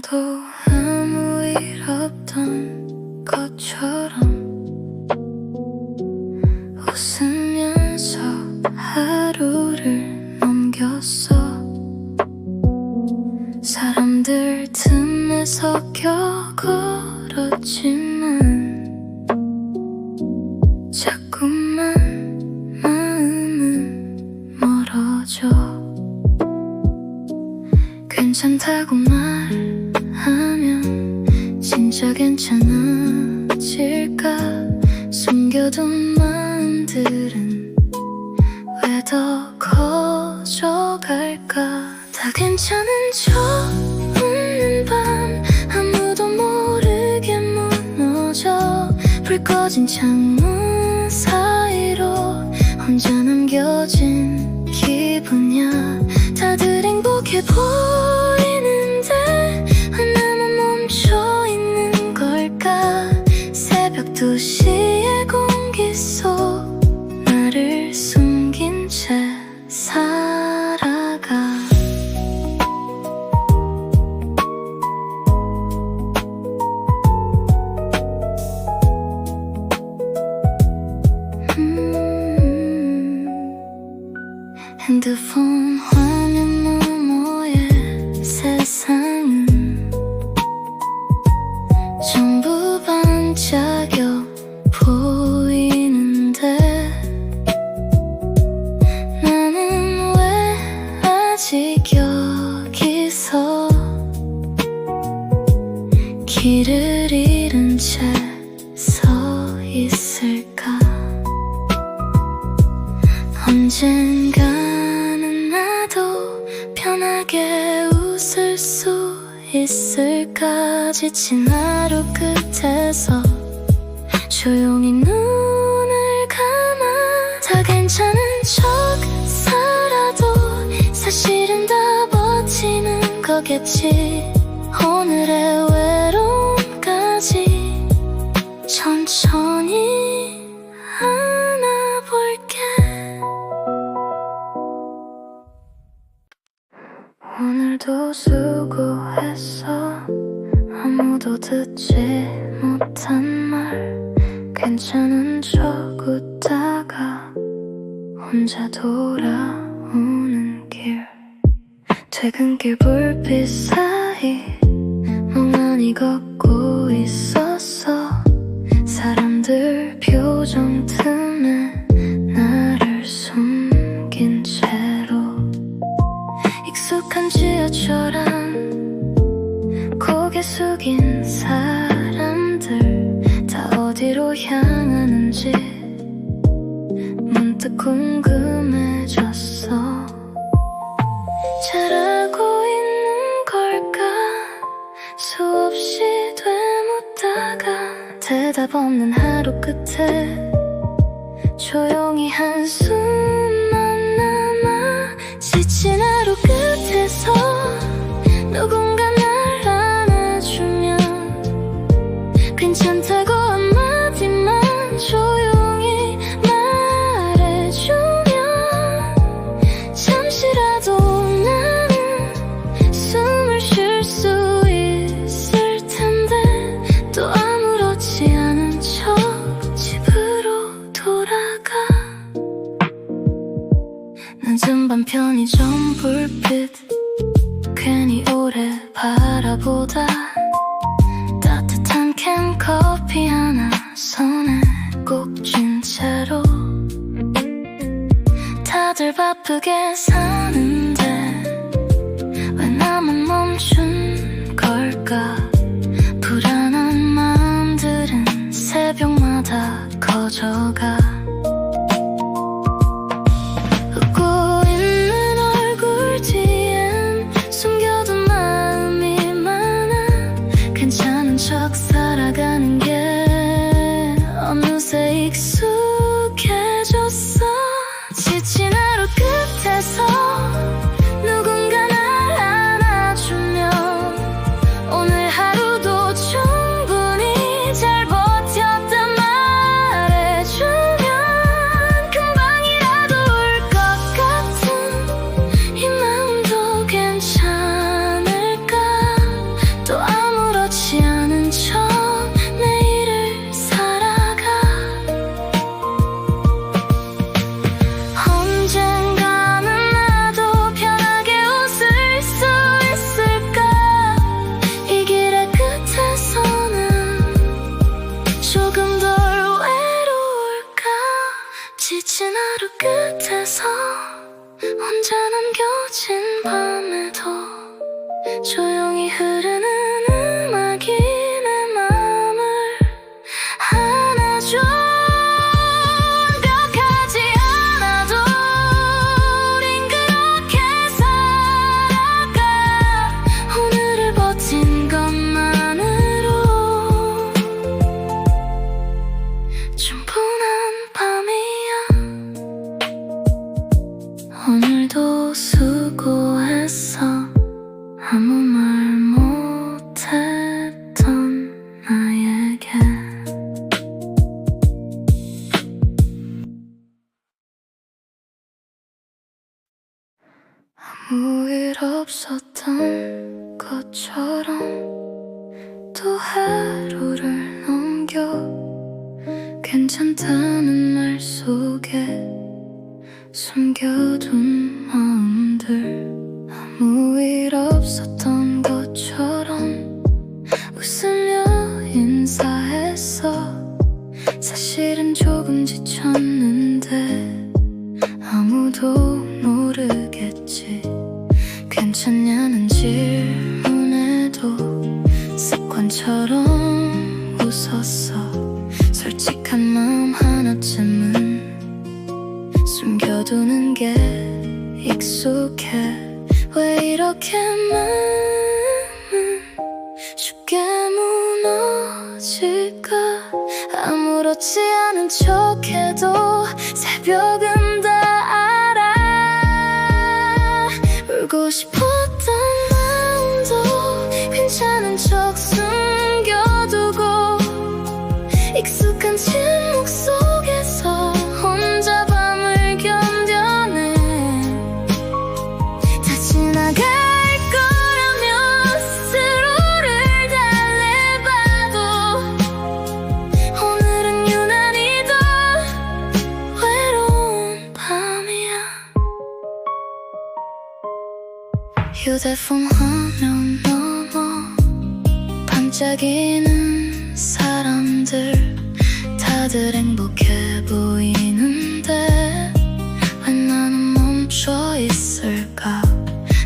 오늘도 아무 일 없던 것처럼 웃으면서 하루를 넘겼어. 사람들 틈에 섞여 걸었지만 자꾸만 마음은 멀어져. 괜찮다고 말하면 진짜 괜찮아질까? 숨겨둔 마음들은 왜 더 커져갈까? 다 괜찮은 척 웃는 밤 아무도 모르게 무너져. 불 꺼진 창문 사이로 혼자 남겨진 기분이야. 다들 행복해 보이는데 왜 나만 멈춰있는 걸까? 새벽 2시의 공기 속 나를 숨긴 채 살아가. 핸드폰 화면 너머의 세상은 전부 반짝여 보이는데 나는 왜 아직 여기서 길을 잃은 채 서 있을까? 언젠가는 나도 편하게 웃을 수 있을까? 지친 하루 끝에서 조용히 눈을 감아. 다 괜찮은 척 살아도 사실은 다 버티는 거겠지. 오늘의 외로움까지 천천히 안아볼게. 오늘도 수고했어. 아무도 듣지 못한 말 괜찮은 척 웃다가 혼자 돌아오는 길. 퇴근길 불빛 사이 멍하니 걷고 있었어. 사람들 표정 틈에 나를 숨긴 채로. 익숙한 지하철 안 고개 숙인 사람들 다 어디로 향하는지 문득 궁금해졌어. 잘하고 있는 걸까? 수없이 되묻다가 대답 없는 하루 끝에 조용히 한숨만 남아. 지친 하루 끝에서 누군가 날 안아주면 괜찮다고 한마디만 조용히 말해주면 잠시라도 나는 숨을 쉴 수 있을 텐데. 또 아무렇지 않은 척 집으로 돌아가. 늦은 밤 편의점 불빛 괜히 오래 바라보다 따뜻한 캔 커피 하나 손에 꼭 쥔 채로. 다들 바쁘게 사는데 왜 나만 멈춘 걸까? 불안한 마음들은 새벽마다 커져가. 웃고 있는 얼굴 뒤엔 숨겨둔 마음이 많아. 괜찮은 척 살아가는 게 어느새 익숙해졌어. 지친 하루 끝에서 조용히 흐르는 음악이 내 맘을 안아줘. 완벽하지 않아도 우린 그렇게 살아가. 오늘을 버틴 것만으로 충분한 밤이야. 오늘도 수고했어. 아무 말 못했던 나에게. 아무 일 없었던 것처럼 또 하루를 넘겨. 괜찮다는 말 속에 숨겨둔 마음들. 아무 일 없었던 것처럼 웃으며 인사했어. 사실은 조금 지쳤는데 아무도 모르겠지. 괜찮냐는 질문에도 습관처럼 웃었어. 솔직한 마음 하나쯤은 숨겨두는 게 익숙해. 왜 이렇게 마음은 쉽게 무너질까. 아무렇지 않은 척해도 새벽은 다 알아. 울고 싶었던 마음도 괜찮은 척 숨겨두고 익숙한 침묵 속에서 혼자 밤을 견뎌내. 다 지나갈 거라며 스스로를 달래봐도 오늘은 유난히 더 외로운 밤이야. 휴대폰 화면 넘어 반짝이는 사람들. 다들 행복해 보이는데 왜 나는 멈춰 있을까.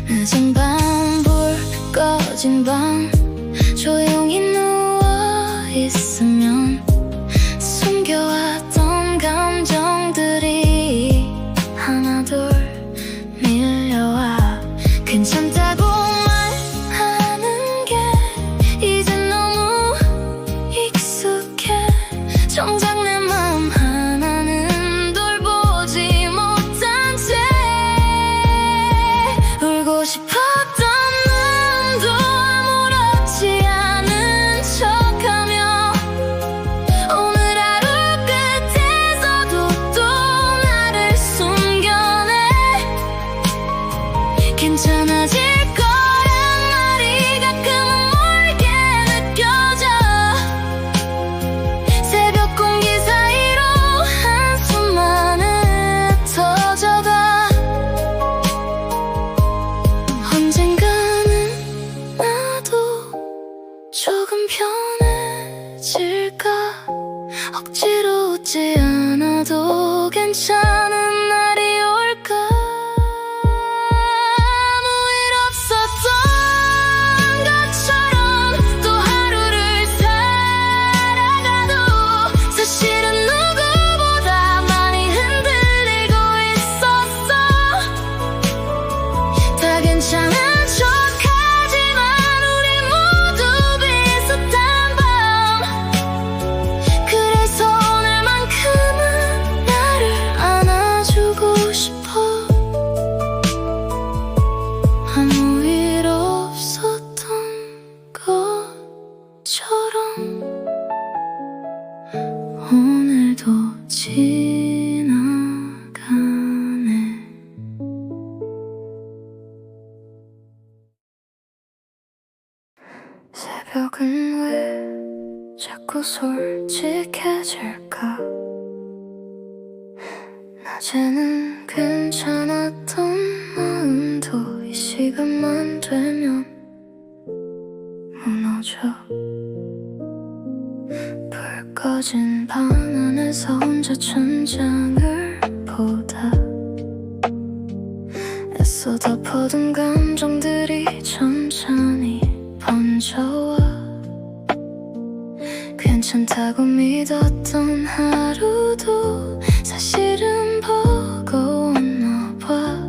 늦은 밤 불 꺼진 방 조용히 누워 있으면 숨겨왔던 감정들이 하나둘 밀려와. 괜찮다고 말하는 게 이젠 너무 익숙해. 정작 내 마음 하나는 돌보지 못한 채 울고 싶었던 마음도 아무렇지 않은 척하며 오늘 하루 끝에서도 또 나를 숨겨내. 괜찮아질 거란 말이 가끔은 멀게 느껴져. 새벽 공기 사이로 한숨만 흩어져가. 언젠가는 나도 조금 편해질까. 억지로 웃지 않아도 괜찮은 날이 올까. 아무 일 없었던 것처럼 또 하루를 살아가도 사실은 누구보다 많이 흔들리고 있었어. 다 괜찮은 척하지만 우리 모두 비슷한 밤. 그래서 오늘만큼은 나를 안아주고 싶어. 아무 일 없었던 것처럼 오늘도 지나가네. 새벽은 왜 자꾸 솔직해질까. 낮에는 괜찮았던 마음도 이 시간만 되면 무너져. 불 꺼진 방 안에서 혼자 천장을 보다 애써 덮어둔 감정들이 점점 많이 번져와 괜찮다고 믿었던 하루도 사실은 버거웠나 봐.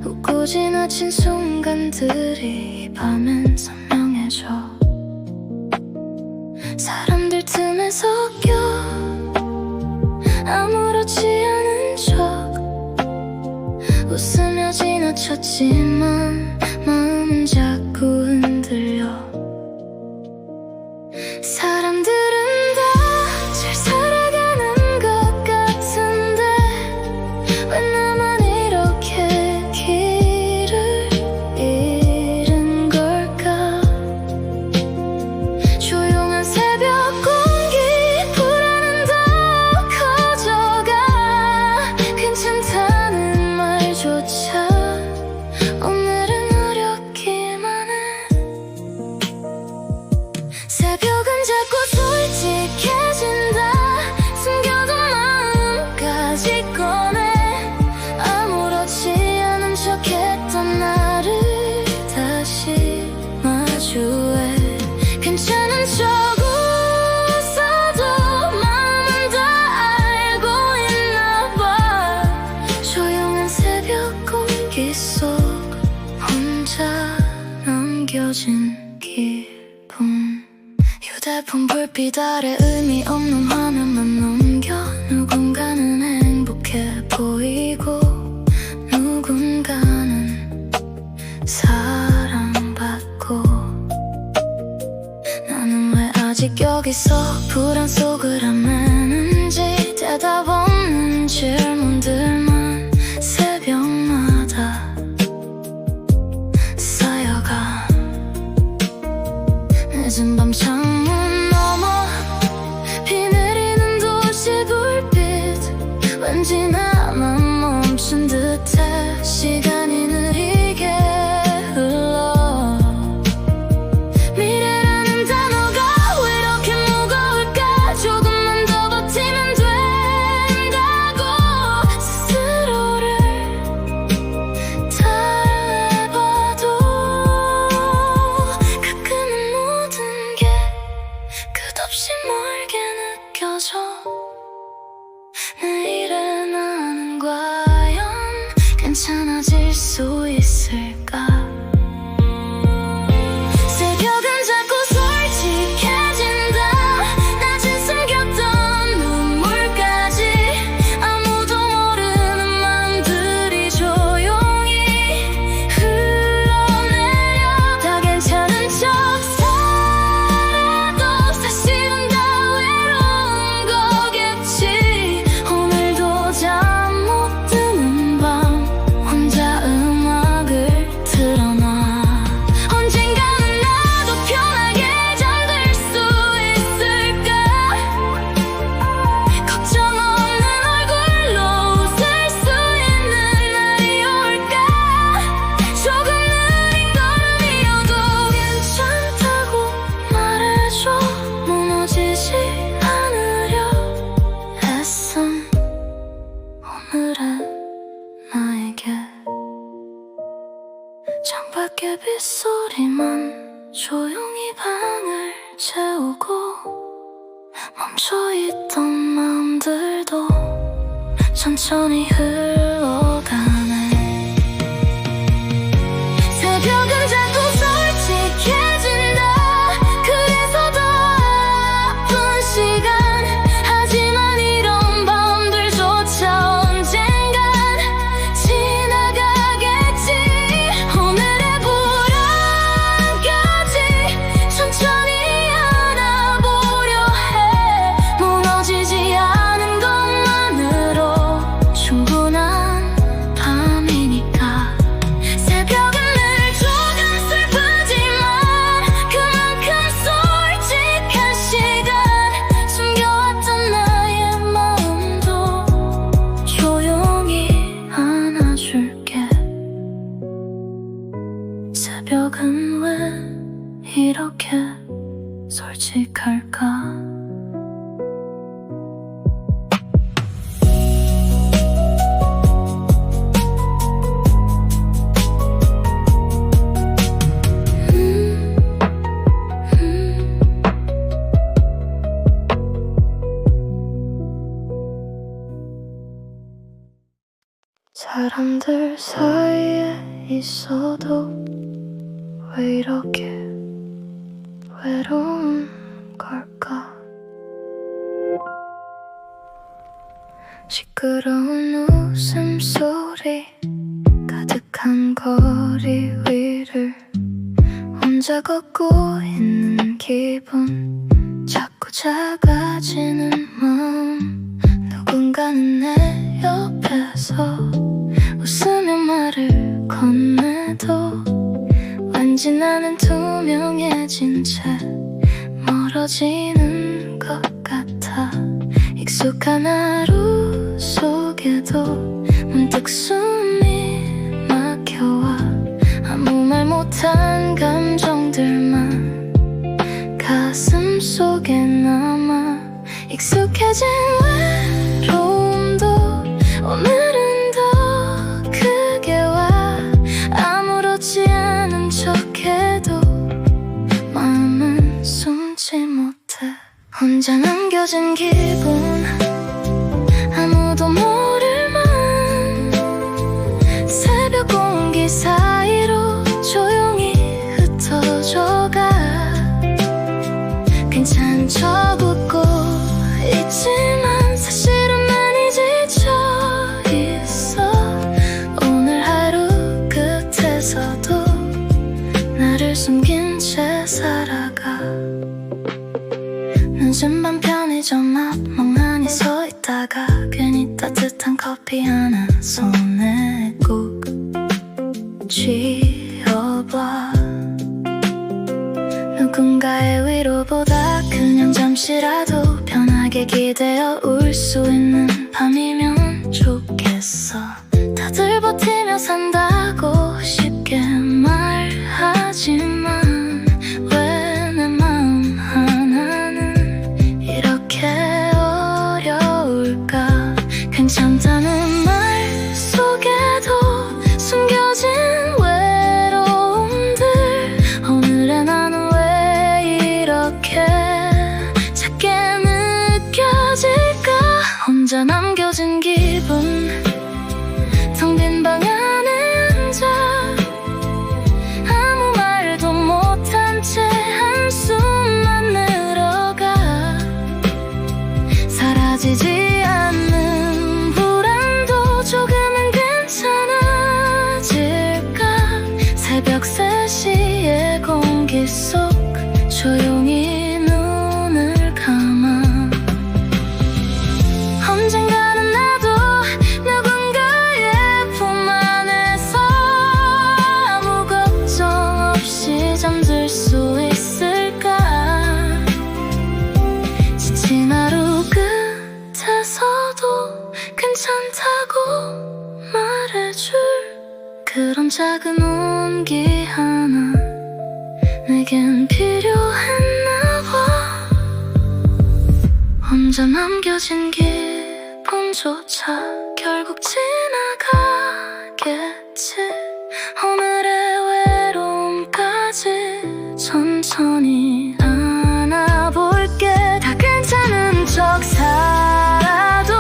웃고 지나친 순간들이 밤엔 선명해져. 사람들 틈에 섞여 아무렇지 않은 척 웃으며 지나쳤지만 마음은 자꾸 흔들려. 사람들은 다 잘 살아가는 것 같은데 왜 나만 이렇게 길을 잃은 걸까. 조용한 새벽 공기 불안은 더 커져가. 괜찮다는 말조차 오늘은 어렵기만 해. 새벽은 자꾸 솔직해진다. 숨겨둔 마음까지 꺼내. 아무렇지 않은 척했던 나를 다시 마주해. 괜찮은 척 웃어도 마음은 다 알고 있나 봐. 조용한 새벽 공기 속 혼자 남겨진 기분. 휴대폰 불빛 아래 의미 없는 화면만 넘겨. 누군가는 행복해 보이고 누군가는 사랑받고. 나는 왜 아직 여기서 불안 속을 헤매는지. 대답 없는 질문들만 새벽마다 쌓여가. 늦은 밤 창문 너머 비 내리는 도시 불빛. 왠지 나만 멈춘 듯해. 시간이 느리게 흘러. 미래라는 단어가 왜 이렇게 무거울까. 조금만 더 버티면 된다고 스스로를 따라해봐도 가끔은 모든 게 끝없이 멀게 느껴져. 내일의 나는 과연 괜찮아질 수 있을까. 새벽은 자꾸 솔직해진다. 낮에 숨겼던 눈물까지. 아무도 모르는 맘들이 조용히 흘러내려. 다 괜찮은 척 살아도 사실은 다 외로운 거겠지. 오늘도 잠 못 드는 밤 혼자 음악을 틀어놔. 언젠가는 나도 편하게 잠들 수 있을까. 걱정 없는 얼굴로 웃을 수 있는 날이 올까. 조금 느린 걸음이어도 괜찮다고 말해줘. 무너지지 않으려 애쓴 오늘의 나에게. 창밖의 빗소리만 조용히 방을 채우고. 멈춰있던 마음들도 천천히 흘러가네. 새벽은 자꾸 솔직해진다. 그래서 더 아픈 시간. 하지만 이런 밤들조차 언젠간 지나가겠지. 오늘의 불안까지 천천히 안아보려 해. 무너지지 않은 것만으로 충분한 밤이니까. 새벽은 늘 조금 슬프지만 그만큼 솔직한 시간. 숨겨왔던 나의 마음도 조용히 안아줄게. 새벽은 왜 이렇게 솔직할까. 사람들 사이에 있어도 왜 이렇게 외로운 걸까? 시끄러운 웃음소리 가득한 거리 위를 혼자 걷고 있는 기분, 자꾸 작아지는 마음. 누군가는 내 옆에서 웃으며 말을 건네도 왠지 나는 투명해진 채 멀어지는 것 같아. 익숙한 하루 속에도 문득 숨이 막혀와 아무 말 못한 감정들만 가슴 속에 남아. 익숙해진 외로움도 오늘은 더 크게 와. 아무렇지 않은 척해도 마음은 숨지 못해. 혼자 남겨진 기분, 아무도 모를 만 새벽 공기 사이로 조용히 흩어져가. 괜찮은 척 웃고 있지만 사실은 많이 지쳐있어. 오늘 하루 끝에서도 나를 숨긴 채 살아가. 늦은 밤 편의점 앞 멍하니 서 있다가 괜히 따뜻한 커피 하나 손에 꼭 쥐어봐. 누군가의 위로보다 그냥 잠시라도 편하게 기대어 울 수 있는 밤이면 좋겠어. 다들 버티며 산다고 쉽게 말하지만 왜 내 마음 하나는 이렇게 어려울까? 괜찮다는 말 속에도 숨겨진 외로움들. 오늘의 나는 왜 이렇게 작게 느껴질까? 혼자 남겨진 기분, 텅 빈 방 안에 앉아 아무 말도 못한 채 한숨만 늘어가. 사라지지 않는 불안도 조금은 괜찮아질까? 새벽 3시의 공기 속 조용히 눈을 감아. 언젠가는 나도 누군가의 품 안에서 아무 걱정 없이 잠들 수 있을까? 지친 하루 끝에서도 괜찮다고 말해줄 그런 작은 온기 하나 내겐 필요했나 봐. 혼자 남겨진 기분조차 결국 지나가겠지. 오늘의 외로움까지 천천히 안아볼게. 다 괜찮은 척 살아도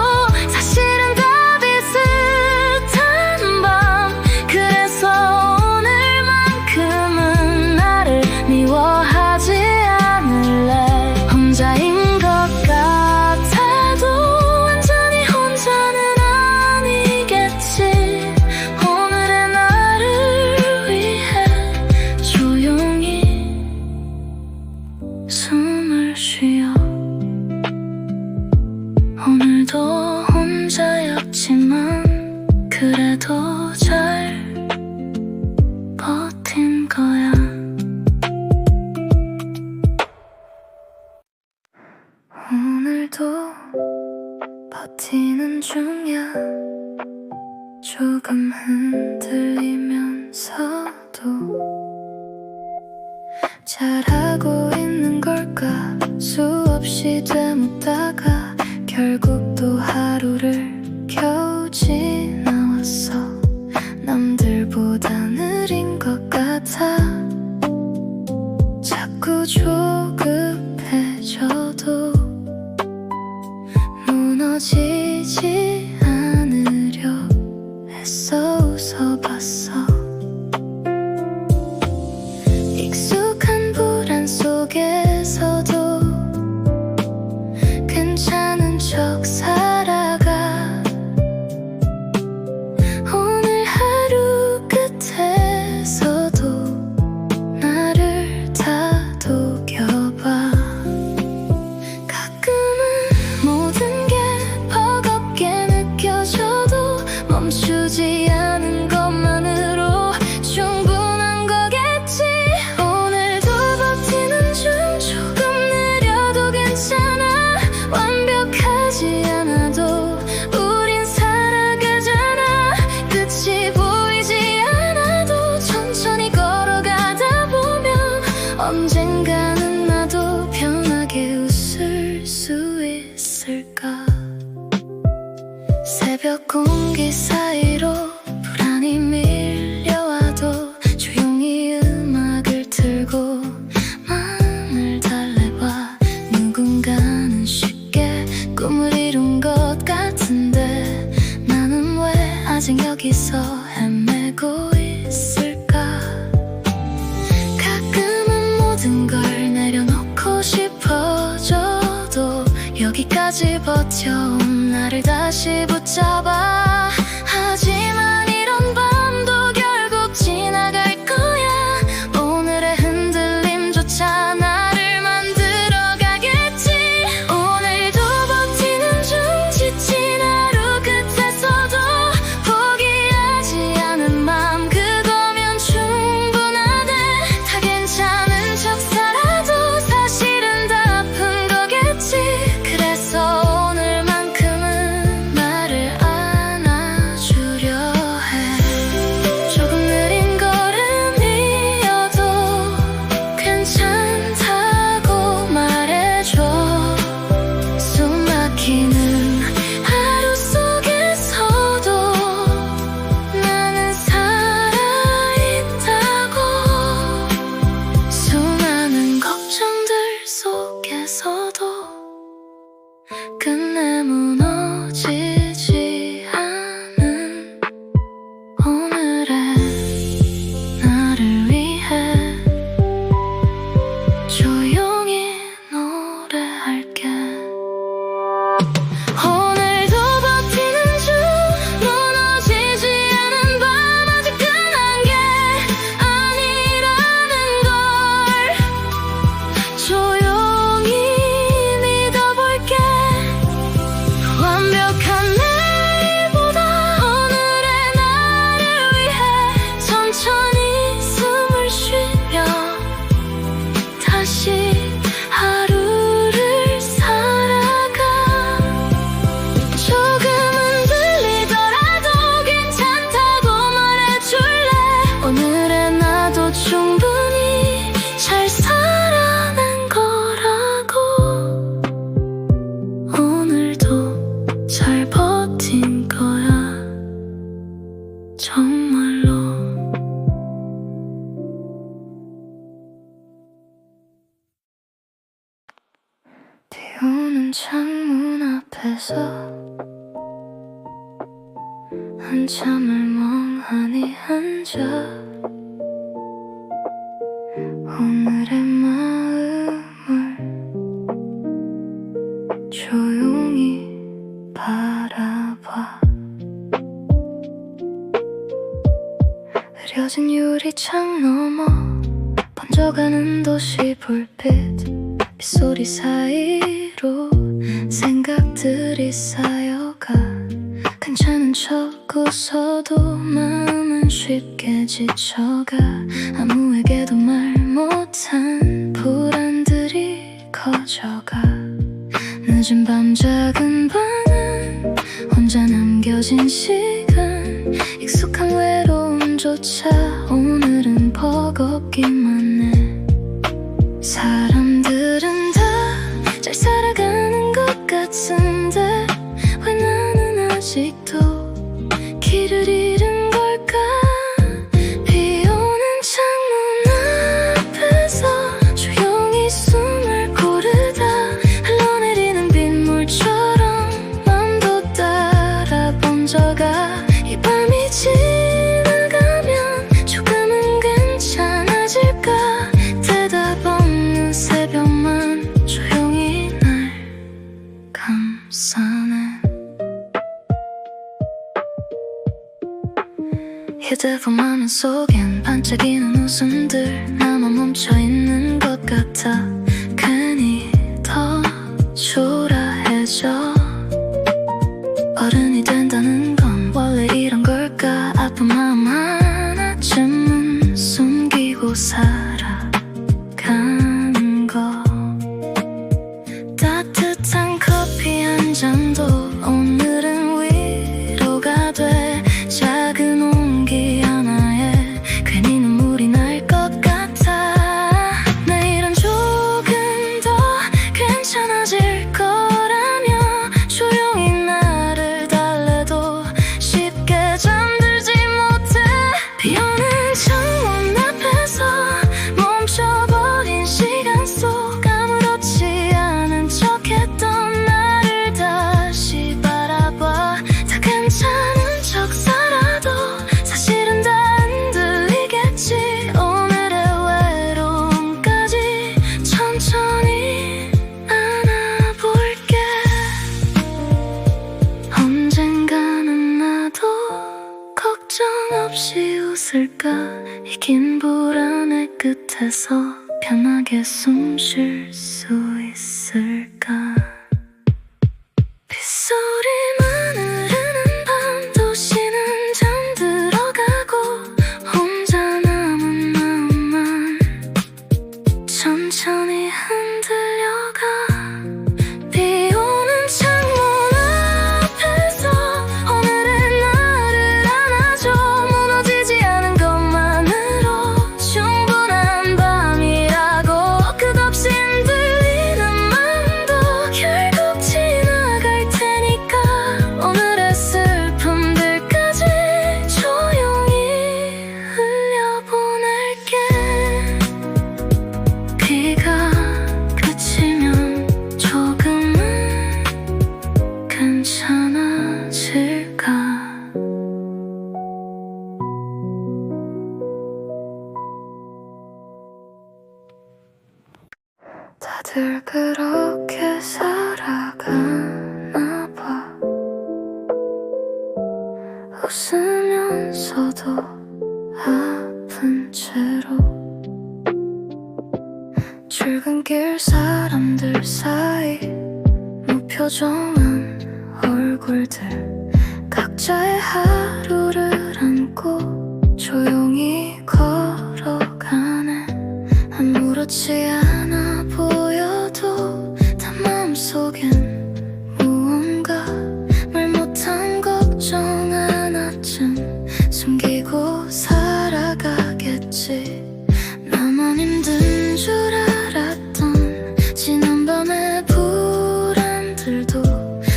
사실은 다 비슷한 밤. 그래서 오늘만큼은 나를 미워하지 않을래. 혼자인 것 같아도 완전히 혼자는 아니겠지. 오늘의 나를 위해 조용히 숨을 쉬어. 오늘도 혼자였지만 그래도 잘 버틴 거야. 오늘도 버티는 중이야. 조금 흔들리면서도 잘하고 있는 걸까? 수없이 되묻다가 결국 또 하루를 겨우 지나왔어. 남들보다 느린 것 같아. 자꾸 조급해져도 무너지지 않으려 애써 언젠가는 나도 편하게 웃을 수 있을까. 새벽 공기 사이로 불안이 밀려와도 조용히 음악을 틀고 마음을 달래봐. 누군가는 쉽게 꿈을 이룬 것 같은데 나는 왜 아직 여기서 헤매고 있을까. 가끔은 모든 걸 내려놓고 싶어져도 여기까지 버텨온 나를 다시 붙잡아. 하지만 이런 밤도 결국 지나갈 거야. 오늘의 흔들림조차 나를 만들어 가겠지. 오늘도 버티는 중 지친 하루 끝에서도 포기하지 않은 맘, 그거면 충분하대. 다 괜찮은 척 살아도 사실은 다 아픈 거겠지. 그래서 오늘만큼은 나를 안아주려 해. 조금 느린 걸음이어도 괜찮다고 말해줘. 숨 막히는 하루 속에서도 나는 살아있다고. 수많은 걱정들 속에서도 끝내 무너지지 않은 오늘의 나를 위해 조용히 노래할게. 오늘도 버티는 중 무너지지 않은 밤, 아직 끝난 게 아니라는 걸 조용히 믿어볼게. 완벽한 내일보다 오늘의 나를 위해 천천히 숨을 쉬며 다시 하루를 살아가. 조금은 들리더라도 괜찮다고 말해줄래. 오늘의 나도 충분히 잘 살아낸 거라고. 오늘도 잘 버틴 거야 정말로. 비 오는 창문 앞에서 한참을 멍하니 앉아. 오늘의 마음을 조용히 바라봐. 흐려진 유리창 너머 번져가는 도시 불빛, 빗소리 사이로 생각들이 쌓여가. 괜찮은 척 웃어도 마음은 쉽게 지쳐가. 아무에게도 말 못한 불안들이 커져가. 늦은 밤 작은 방은 혼자 남겨진 시간, 익숙한 외로움조차 오늘은 버겁기만 해. 사람들은 다 잘 살아가는 것 같은데 왜 나는 아직도 길을 잃은 걸까. 비 오는 창문 앞에서 조용히 숨을 고르다. 흘러내리는 빗물처럼 맘도 따라 번져가. 이 밤이 지나가면 조금은 괜찮아질까. 대답 없는 새벽만 조용히 날 감싸네. 휴대폰 화면 속엔 반짝이는 웃음들, 나만 멈춰있는 것 같아. 괜히 더 초라해져. 어른이 된다는 건 원래 이런 걸까. 아픈 마음 하나쯤은 숨기고 살아가는 거. 따뜻한 커피 한 잔도 오늘은 위로가 돼. 작은 온기 하나에 괜히 눈물이 날 것 같아. 내 끝에서 편하게 숨 쉴 수 있을까? 빗소리만 흐르는 밤 도시는 잠들어가고 혼자 남은 마음만 천천히 흔들려가. 비 오는 창문 앞에서 오늘의 나를 안아줘. 무너지지 않은 것만으로 충분한 밤이라고. 끝없이 흔들리는 마음도 결국 지나갈 테니까 오늘의 슬픔들까지 조용히 흘려보낼게. 비가 그치면 조금은 괜찮아질까? 다들 그렇게 살아가나 봐. 웃으면서도 아픈 채로 출근길 사람들 사이 무표정한 얼굴들 각자의 하루를 안고 조용히 걸어가네. 아무렇지 않아 보여도 다 마음속엔 무언가 말 못한 걱정 하나쯤 숨기고 살아가겠지. 나만 힘든 줄 알았던 지난밤의 불안들도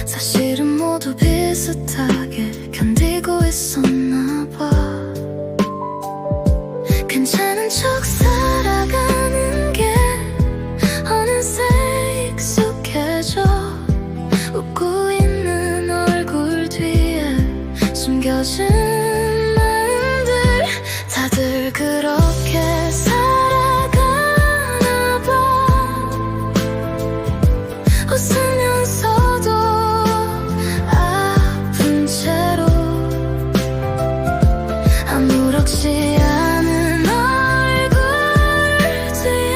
사실은 모두 비슷하게 견디고 있었나 봐. 괜찮은 척 살아가는 게 어느새 익숙해져. 웃고 있는 얼굴 뒤에 숨겨진 마음들 다들 그렇게 살아가나 봐. 웃으면서도 아픈 채로 아무렇지 않은 얼굴 뒤에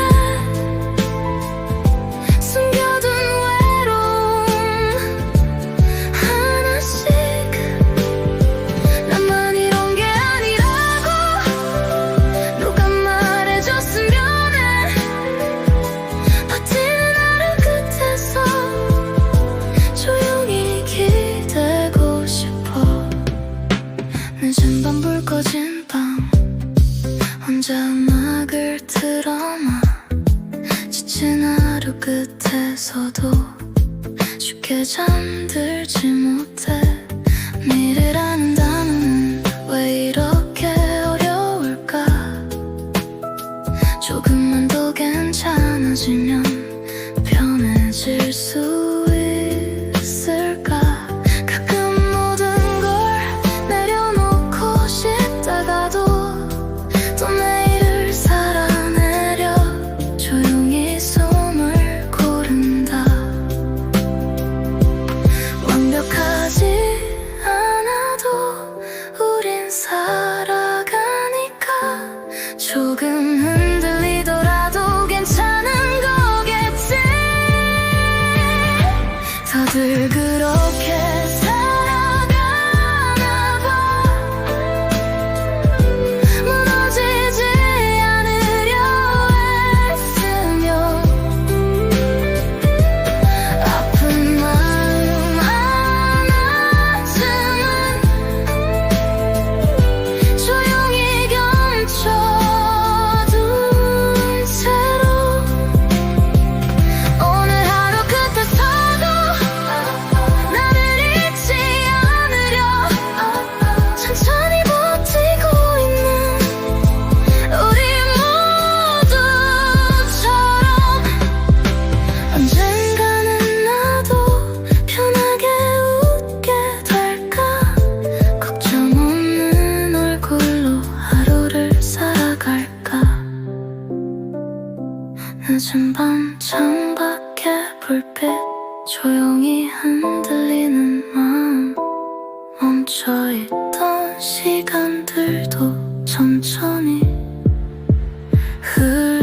숨겨둔 외로움 하나씩. 나만 이런 게 아니라고 누가 말해줬으면 해. 버티는 하루 끝에서 조용히 기대고 싶어. 늦은 밤 불 꺼진 방 혼자 음악을 틀어놔. 지친 하루 끝에서도 쉽게 잠들지 못해. 미래라는 단어는 왜 이렇게 어려울까? 조금만 더 괜찮아지면 편해질 수 있을까? 가끔 모든 걸 내려놓고 싶다가도 또 내일을 살아내려 조용히 숨을 고른다. 완벽하지 않아도 우린 살아가니까 조금 흔들리더라도 괜찮은 거겠지. 다들 그렇게 살아가나 봐. 무너지지 않으려 애쓰며 아픈 마음 하나쯤은 조용히 감춰둔 채로 오늘 하루 끝에서도 나를 잊지 않으려 천천히 버티고 있는 우리 모두처럼 언젠가는 나도 편하게 웃게 될까? 걱정 없는 얼굴로 하루를 살아갈까? 늦은 밤 창밖에 불빛 조용히 흔들리는 마음 멈춰있던 시간들도 천천히 흘러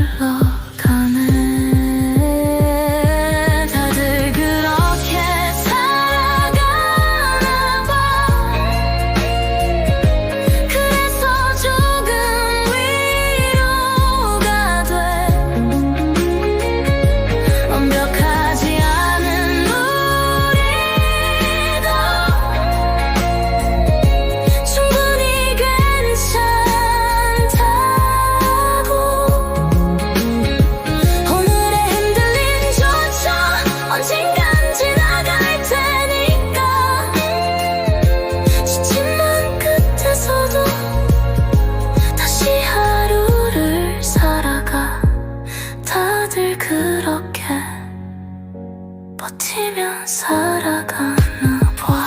버티며 살아가나 봐.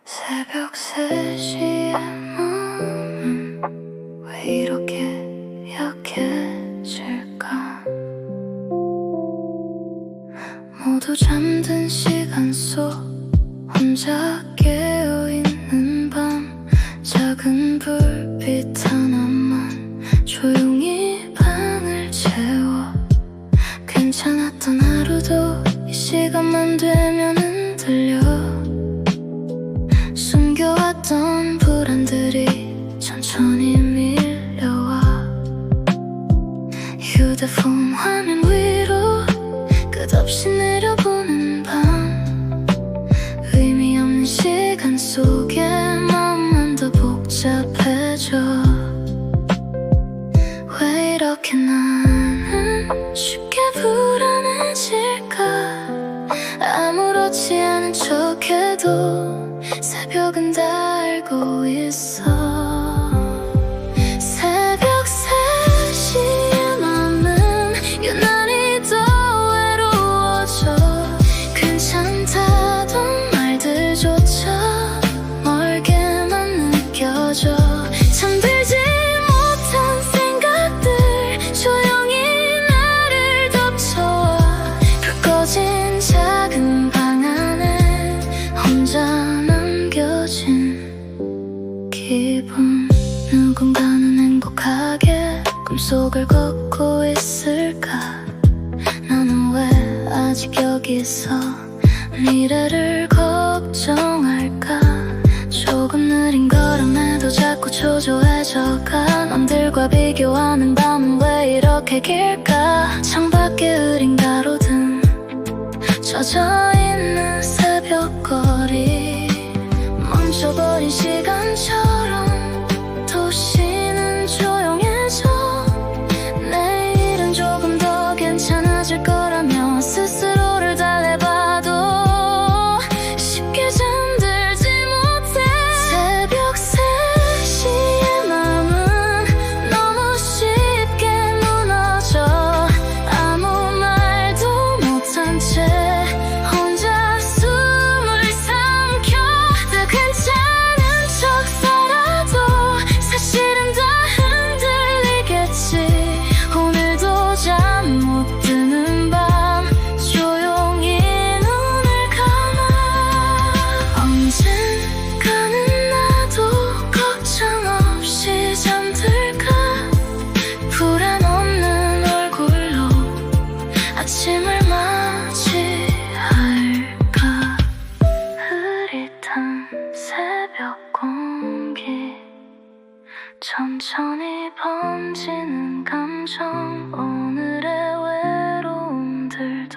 새벽 3시에 마음은 왜 이렇게 약해질까? 모두 잠든 시간 속 혼자 깨어있는 밤, 작은 불빛 하나만 조용히 방을 채워. 괜찮았던 하루도 이 시간만 되면 흔들려. 숨겨왔던 불안들이 천천히 밀려와. 휴대폰 화면 위로 끝없이 내려보는 밤, 의미 없는 시간 속에 마음만 더 복잡해져. 왜 이렇게 나는 쉽게 불안해질까? 아무렇지 않은 척해도 새벽은 다 알고 있어. 새벽 3시에 맘은 유난히 더 외로워져. 괜찮다던 말들조차 멀게만 느껴져. 잠들지 못한 생각들 조용히 나를 덮쳐와. 불 꺼진 작은 방 안에 혼자 남겨진 기분. 누군가는 행복하게 꿈속을 걷고 있을까? 나는 왜 아직 여기서 미래를 걱정할까? 조금 느린 걸음에도 자꾸 초조해져가. 남들과 비교하는 밤은 왜 이렇게 길까? 창밖에 흐린 가로등 젖어있는 새벽거리, 멈춰버린 시간처럼 도시는 조용해져. 내일은 조금 더 괜찮아질 거라며 스스로를 달래봐도 쉽게 잠들지 못해. 새벽 3시에 맘은 너무 쉽게 무너져. 아무 말도 못한 채 혼자 숨을 삼켜. 다 괜찮은 척 살아도 사실은 다 흔들리겠지. 오늘도 잠 못 드는 밤 조용히 눈을 감아. 언젠가는 나도 걱정 없이 잠들까? 불안 없는 얼굴로 아침을 맞이할까? 흐릿한 새벽 공기, 천천히 번지는 감정. 오늘의 외로움들도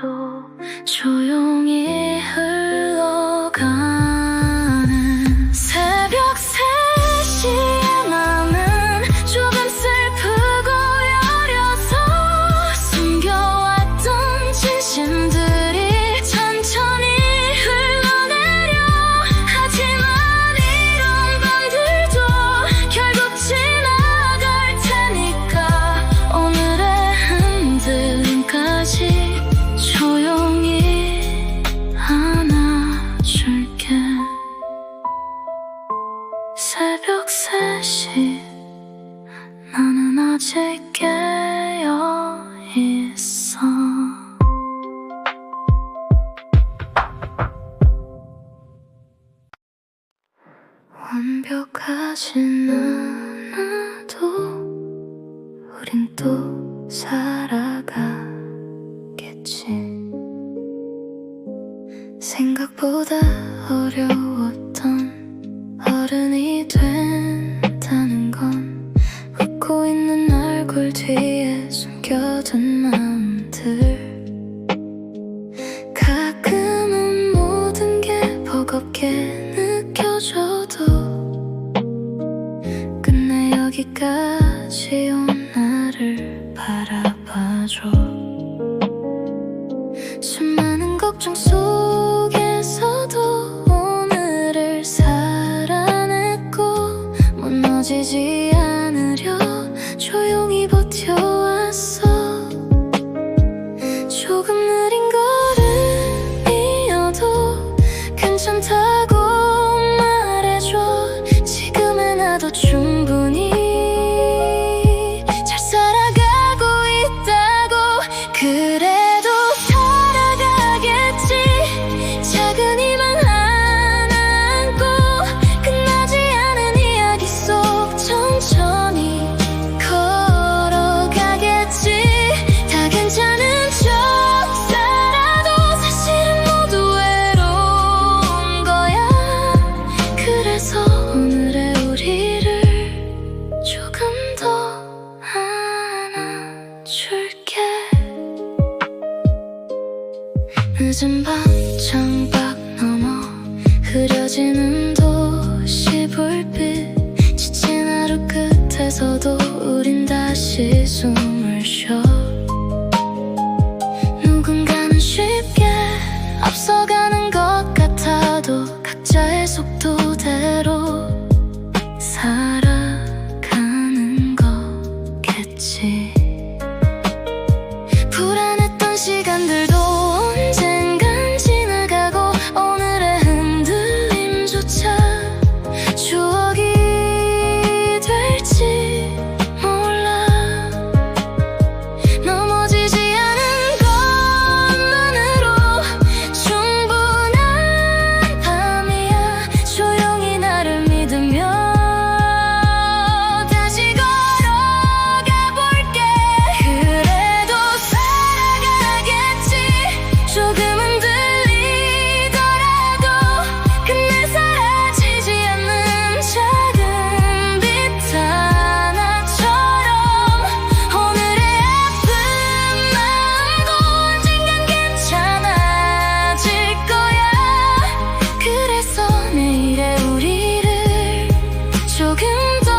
조용히 흘러가는 새벽 3시에 맘은 조금 슬프고 여려서. 숨겨왔던 진심들이 천천히 흘러내려. 하지만 이런 밤들도 결국 지나갈 테니까. 오늘의 흔들림까지 조용히 안아줄게. 새벽 3시 나는 아직 깨어있어. 완벽하진 않아도 우린 또 살아가겠지. 생각보다 어려웠던 어른이 된다는 건 웃고 있는 얼굴 뒤에 숨겨둔 마음들. 가끔은 모든 게 버겁게 느껴져도 끝내 여기까지 온 나를 바라봐줘. 수많은 걱정 속에서도 오늘을 꺼지는 도시 불빛 지친 하루 끝에서도 우린 다시 숨을 쉬어 누군가는 쉽게 앞서가는 것 같아도 각자의 속도대로 살아가는 거겠지. 불안했던 시간들도 언젠간 지나가고 오늘의 흔들림조차 추억이 될지 몰라. 넘어지지 않은 것만으로 충분한 밤이야. 조용히 나를 믿으며 다시 걸어가 볼게. 그래도 살아가겠지. 조금은 들리더라도 끝내 사라지지 않는 작은 빛 하나처럼 오늘의 아픈 마음도 언젠간 괜찮아질 거야. 그래서 내일의 우리를 조금 더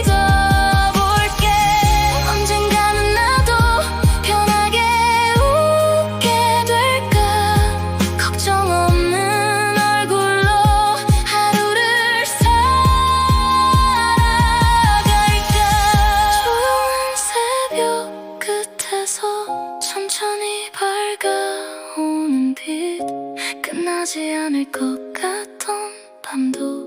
믿어볼게. 언젠가는 나도 편하게 웃게 될까. 걱정 없는 얼굴로 하루를 살아갈까. 조용한 새벽 끝에서 천천히 밝아오는 빛 끝나지 않을 것 같던 밤도